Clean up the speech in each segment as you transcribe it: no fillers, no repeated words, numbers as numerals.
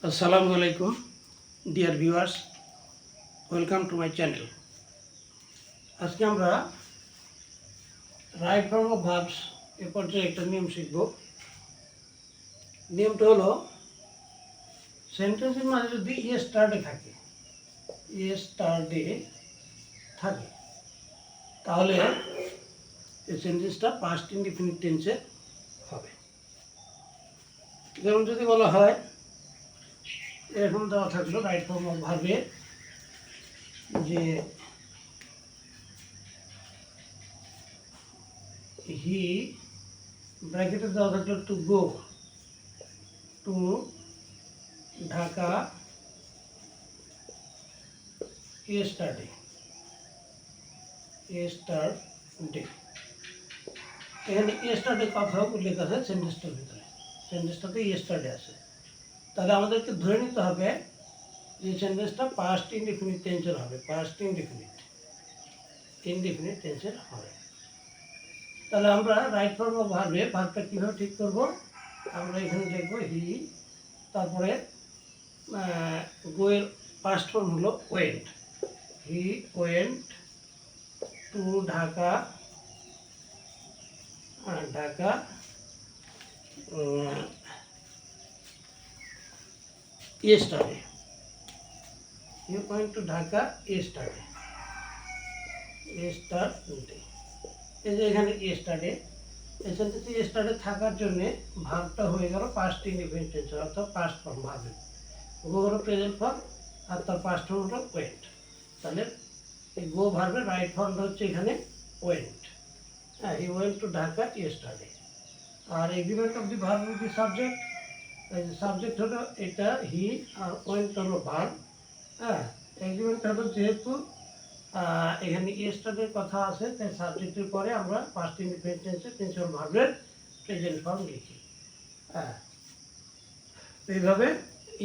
আসসালামু আলাইকুম dear viewers, welcome to my channel. আজকে আমরা রাইট ফর্ম অফ ভার্বস এ পর্যায়ে একটা নিয়ম শিখব। নিয়মটা হলো, সেন্টেন্সের মাঝে যদি স্টার্টে থাকে তাহলে এই সেন্টেন্সটা পাস্ট ইনডিফিনিট টেন্সে হবে। যেমন যদি বলা হয়, এরকম দেওয়া থাকলো রাইট ফর্ম অফ ভার্বে যে হি ব্র্যাকেটে দেওয়া থাকলো to go to Dhaka yesterday এখানে yesterday কথা উল্লেখ আছে সেন্টেন্সটার ভিতরে, সেন্টেন্সটাতে yesterday আছে। তাহলে আমাদেরকে ধরে নিতে হবে যে সেন্টেন্সটা পাস্ট ইনডিফিনিট টেন্সের হবে, পাস্ট ইনডিফিনিট টেন্সের হবে। তাহলে আমরা রাইট ফর্ম অফ ভার্বে ভার্বটা কীভাবে ঠিক করব? আমরা এখানে দেখব হি, তারপরে গোয়ের পাস্ট ফর্ম হলো went. He went to Dhaka yesterday. He went to Dhaka yesterday. এই যে এখানে yesterday, এই সেন্টেন্সে yesterday থাকার জন্য ভার্বটা হয়ে গেল পাস্ট ইনডিফিনিট টেন্স, অর্থাৎ পাস্ট ফর্ম ভার্বের। গো হলো প্রেজেন্ট ফর্ম আর তার পাস্ট ফর্ম হলো ওয়েন্ট। তাহলে এই গো ভার্বের রাইট ফর্মটা হচ্ছে এখানে ওয়েন্ট। হ্যাঁ, he went to Dhaka yesterday। আর agreement of the verb with the subject, এই যে সাবজেক্ট হলো এটা হি আর ওয়েন্ট হলো ভার্ব। হ্যাঁ, এগ্রিমেন্ট হলো যেহেতু এখানে ইয়েস্টারডের কথা আছে, তাই সাবজেক্টের পরে আমরা পাস্ট ইনডিফিনিট টেন্সে প্রিন্সিপাল ভার্বের প্রেজেন্ট ফর্ম লিখি। হ্যাঁ, এইভাবে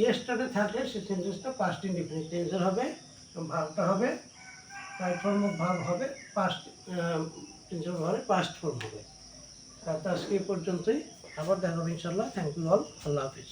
ইয়েস্টারডে থাকলে সেই সেন্টেন্সটা পাস্ট ইনডিফিনিট টেন্সের হবে, ভার্বটা হবে রাইট ফর্ম অফ ভার্ব হবে, পাস্ট প্রিন্সিপাল ভার্বের পাস্ট ফর্ম হবে। আজকে এই পর্যন্তই, আবার দেখা হবে ইনশাল্লাহ। থ্যাংক ইউ অল, আল্লাহ হাফিজ।